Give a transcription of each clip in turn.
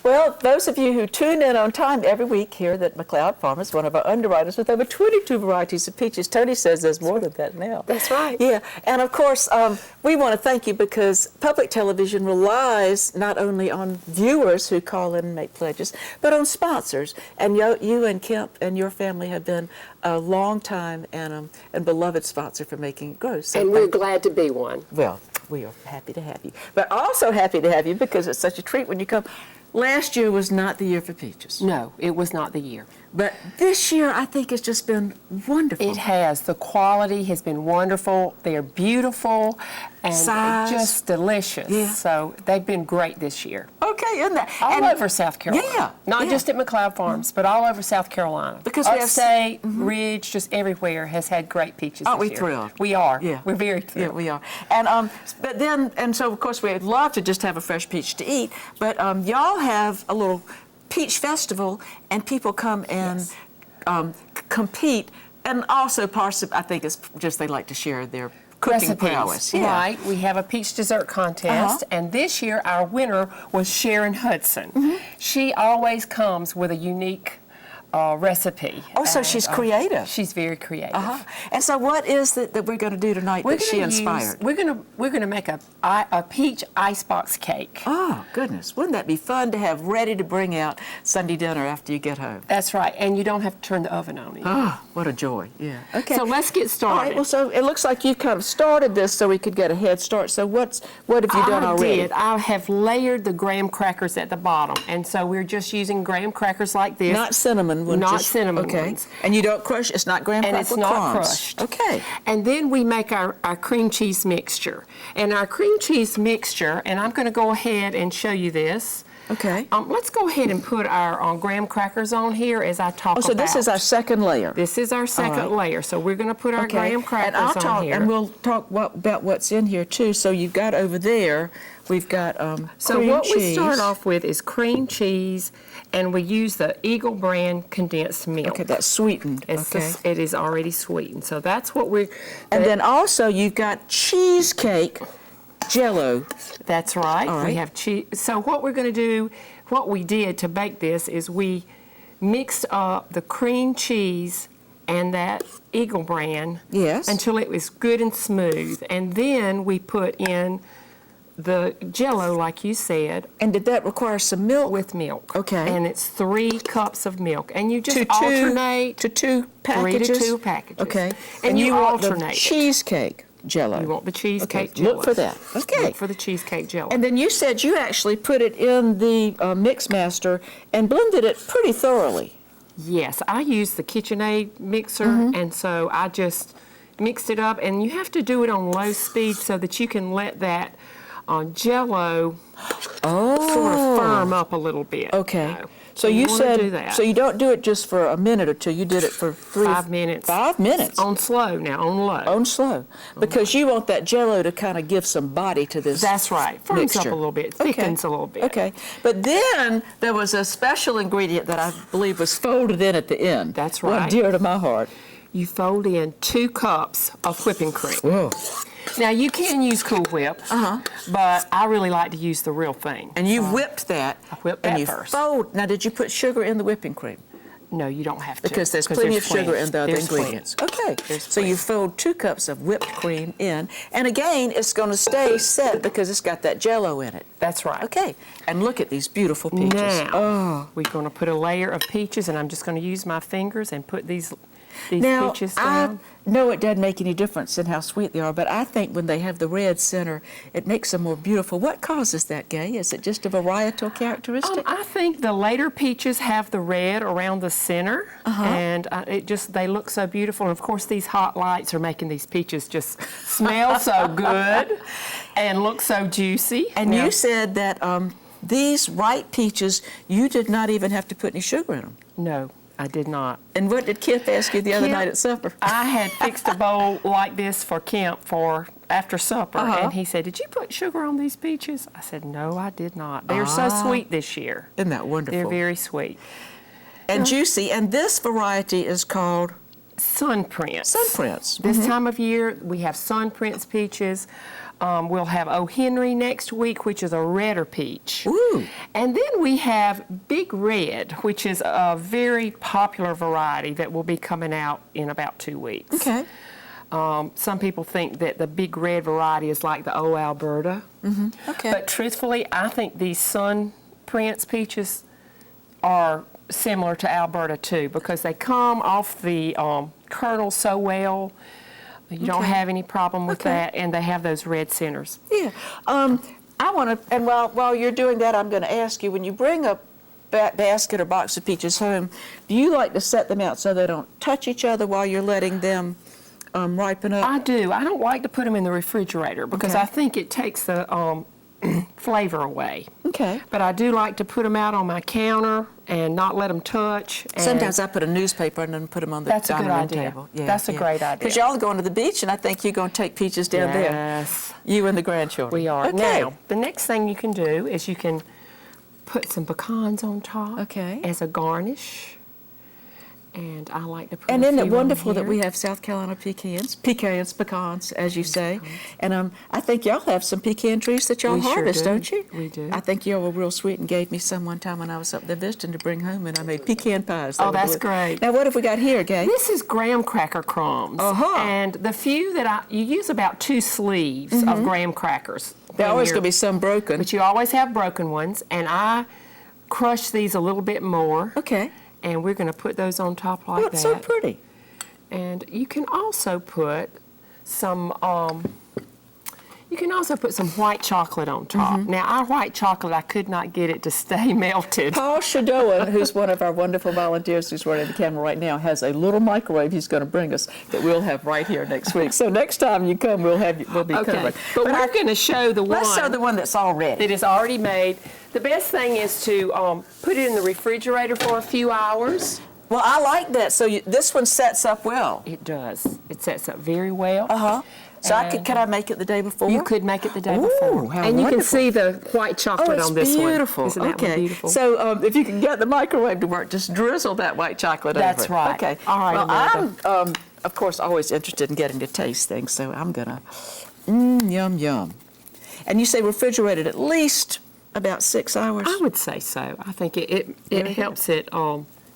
Well, those of you who tune in on time every week hear that McLeod Farm is one of our underwriters with over 22 varieties of peaches. Tony says there's more than that now. That's right. Yeah, and of course, we want to thank you because public television relies not only on viewers who call in and make pledges, but on sponsors. And you and Kemp and your family have been a long time and beloved sponsor for making it grow. So and we're glad to be one. Well, we are happy to have you, but also happy to have you because it's such a treat when you come. Last year was not the year for peaches. No, it was not the year. But this year, I think it's just been wonderful. It has. The quality has been wonderful. They're beautiful and just delicious. Yeah. So they've been great this year. Okay, isn't that? All over South Carolina. Yeah. Not just at McLeod Farms, but all over South Carolina. Because we have Upstate, Ridge, just everywhere has had great peaches Aren't this we year. thrilled? We are. Yeah. We're very thrilled. Yeah, we are. And but then, and so of course we'd love to just have a fresh peach to eat, but y'all have a little peach festival and people come and compete, and also parts of, I think it's just they like to share their cooking prowess. Yeah. Right. We have a peach dessert contest, and this year our winner was Sharon Hudson. She always comes with a unique recipe. Oh, so she's creative. She's very creative. And so what is it that we're going to do tonight that she inspired? We're gonna make a peach icebox cake. Oh, goodness. Wouldn't that be fun to have ready to bring out Sunday dinner after you get home? That's right, and you don't have to turn the oven on either. Oh, what a joy. Yeah. Okay. So let's get started. All right, well, so it looks like you've kind of started this so we could get a head start. So what have you done already? I have layered the graham crackers at the bottom, and so we're just using graham crackers like this. Not cinnamon ones. Not cinnamon ones. And you don't crush, it's not graham cracker and it's not crumbs. crushed. Okay. And then we make our cream cheese mixture. And our cream cheese mixture, and I'm going to go ahead and show you this. Okay. Let's go ahead and put our graham crackers on here as I talk about. So this is our second layer. This is our second layer. So we're going to put our graham crackers on here. And we'll talk about what's in here too. So you've got over there, we've got so cream what cheese. we start off with is cream cheese, and we use the Eagle brand condensed milk. Okay, that's sweetened. It is already sweetened. So that's what we're... And then also you've got Cheesecake Jello. That's right. All right. We have cheese. So what we're going to do, what we did to bake this is we mixed up the cream cheese and that Eagle brand until it was good and smooth. And then we put in the Jello, like you said. And did that require some milk? With milk. Okay. And it's 3 cups of milk. And you just alternate. To 2 packages? 3 to 2 packages. Okay. And you alternate. Want the cheesecake Jello. You want the cheesecake Jello. Look for that. Okay. Look for the cheesecake Jello. And then you said you actually put it in the Mix Master and blended it pretty thoroughly. Yes, I used the KitchenAid mixer, and so I just mixed it up. And you have to do it on low speed so that you can let that Jello sort of firm up a little bit. Okay. So, so you said, that. so you don't do it just for a minute or two, you did it for 5 minutes. 5 minutes? On slow now, on low. On slow. Because you want that Jello to kind of give some body to this That's right. Firms mixture. up a little bit, thickens a little bit. Okay. But then there was a special ingredient that I believe was folded in at the end. That's right. One dear to my heart. You fold in 2 cups of whipping cream. Whoa. Now, you can use Cool Whip, but I really like to use the real thing. And you whipped that. I whipped that first. Now, did you put sugar in the whipping cream? No, you don't have to. Because there's plenty of sugar in the other ingredients. Okay. So you fold 2 cups of whipped cream in. And again, it's going to stay set because it's got that Jello in it. That's right. Okay. And look at these beautiful peaches. Now, we're going to put a layer of peaches, and I'm just going to use my fingers and put these peaches down. I know it doesn't make any difference in how sweet they are, but I think when they have the red center, it makes them more beautiful. What causes that, Gaie? Is it just a varietal characteristic? I think the later peaches have the red around the center, and they look so beautiful. And of course, these hot lights are making these peaches just smell so good and look so juicy. And you said that these ripe peaches, you did not even have to put any sugar in them. No. I did not. And what did Kemp ask you the other night at supper? I had fixed a bowl like this for Kemp for after supper, and he said, "Did you put sugar on these peaches?" I said, "No, I did not. They're so sweet this year. Isn't that wonderful? They're very sweet. And juicy, and this variety is called? Sun Prince. Sun Prince. This time of year, we have Sun Prince peaches. We'll have O. Henry next week, which is a redder peach. Ooh. And then we have Big Red, which is a very popular variety that will be coming out in about 2 weeks. Okay. Some people think that the Big Red variety is like the old Alberta. Mm-hmm. Okay. But truthfully, I think these Sun Prince peaches are similar to Alberta too, because they come off the kernel so well. You don't have any problem with that, and they have those red centers. Yeah. I want to, and while you're doing that, I'm going to ask you, when you bring a basket or box of peaches home, do you like to set them out so they don't touch each other while you're letting them ripen up? I do. I don't like to put them in the refrigerator because I think it takes the flavor away. Okay. But I do like to put them out on my counter and not let them touch. Sometimes I put a newspaper and then put them on the dining room table. Yeah, that's a great idea. Because y'all are going to the beach, and I think you're going to take peaches down there. Yes. You and the grandchildren. We are. Okay. Now, the next thing you can do is you can put some pecans on top as a garnish. And I like to put And a isn't few it wonderful on here. that we have South Carolina pecans, as you say. And I think y'all have some pecan trees that y'all We sure harvest, do. don't you? We do. I think y'all were real sweet and gave me some one time when I was up there visiting to bring home, and I made pecan pies. Oh, that's great. Now, what have we got here, Gaie? This is graham cracker crumbs. And the few that you use about 2 sleeves of graham crackers. There's always going to be some broken. But you always have broken ones. And I crush these a little bit more. Okay. And we're going to put those on top like that. It's so pretty. And you can also put some white chocolate on top. Now, our white chocolate, I could not get it to stay melted. Paul Shadoan, who's one of our wonderful volunteers who's running the camera right now, has a little microwave he's going to bring us that we'll have right here next week. So next time you come, we'll be covered. But we're going to show the one. Let's show the one that's already. That is already made. The best thing is to put it in the refrigerator for a few hours. Well, I like that. So this one sets up well. It does. It sets up very well. So could I make it the day before? You could make it the day before. How and you wonderful. can see the white chocolate on this one. Beautiful. Isn't that one beautiful? So if you can get the microwave to work, just drizzle that white chocolate over it. That's right. Okay. All right, well, I'm, of course, always interested in getting to taste things, so I'm going to, yum, yum. And you say refrigerated at least about 6 hours? I would say so. I think it helps it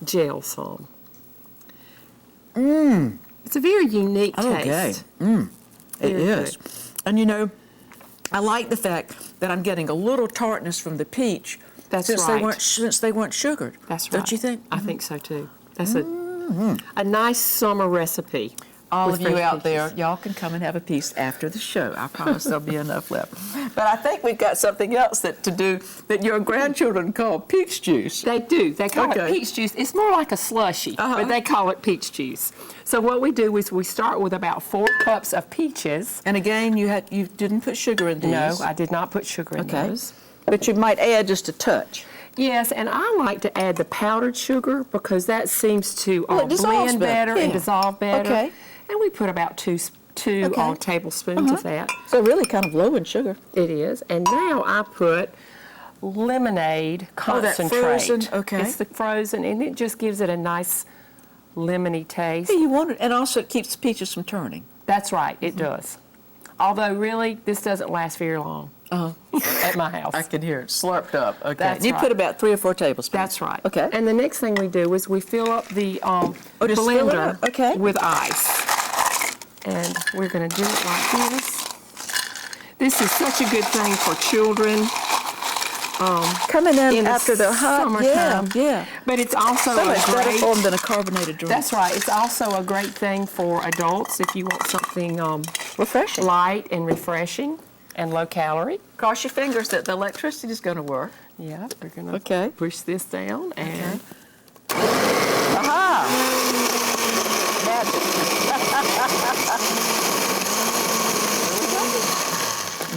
gel some. It's a very unique taste. It is. And you know, I like the fact that I'm getting a little tartness from the peach. That's since right. Since they weren't sugared. That's right. Don't you think? I think so too. That's a nice summer recipe. All of you out there, y'all can come and have a piece after the show. I promise there'll be enough left. But I think we've got something else to do that your grandchildren call peach juice. They do. They call it peach juice. It's more like a slushy, but they call it peach juice. So what we do is we start with about 4 cups of peaches. And again, you didn't put sugar in these. No, I did not put sugar in those. But you might add just a touch. Yes, and I like to add the powdered sugar because that seems to blend better and dissolve better. Okay. And we put about two tablespoons of that. So really kind of low in sugar. It is. And now I put lemonade concentrate. That frozen, okay. It's the frozen, and it just gives it a nice lemony taste. Yeah, you want it, and also it keeps the peaches from turning. That's right, it does. Although really, this doesn't last very long at my house. I can hear it slurped up. Okay. That's you right. put about 3 or 4 tablespoons. That's right. Okay. And the next thing we do is we fill up the just fill it up. blender with ice. And we're going to do it like this. This is such a good thing for children. Coming in after the hot summertime. Yeah. But it's also So a much better great. for them than a carbonated drink. That's right. It's also a great thing for adults if you want something refreshing, light and refreshing, and low calorie. Cross your fingers that the electricity is going to work. Yeah, we're going to push this down and. Aha! Magic.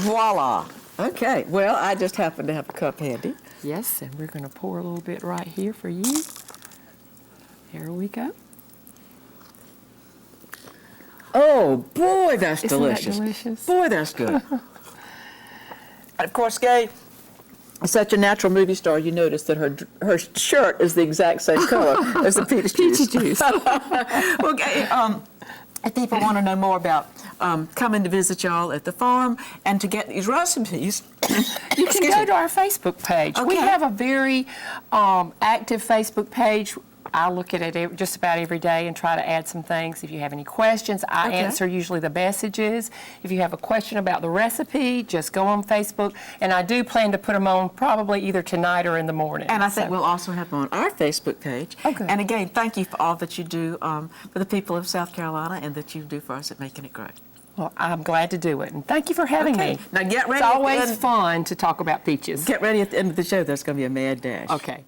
Voila. Okay, well, I just happen to have a cup handy. Yes, and we're going to pour a little bit right here for you. Here we go. Oh, boy, that's Isn't delicious. that delicious? Boy, that's good. And of course, Gaie is such a natural movie star, you notice that her shirt is the exact same color as the peach juice. Peachy juice. Well, Gaie, if people want to know more about coming to visit y'all at the farm and to get these recipes, you can go to our Facebook page. Okay. We have a very active Facebook page. I look at it just about every day and try to add some things. If you have any questions, I answer usually the messages. If you have a question about the recipe, just go on Facebook. And I do plan to put them on probably either tonight or in the morning. And I think we'll also have them on our Facebook page. Okay. And again, thank you for all that you do for the people of South Carolina and that you do for us at Making It Great. Well, I'm glad to do it. And thank you for having me. Now get ready. It's always fun to talk about peaches. Get ready at the end of the show. There's going to be a mad dash. Okay.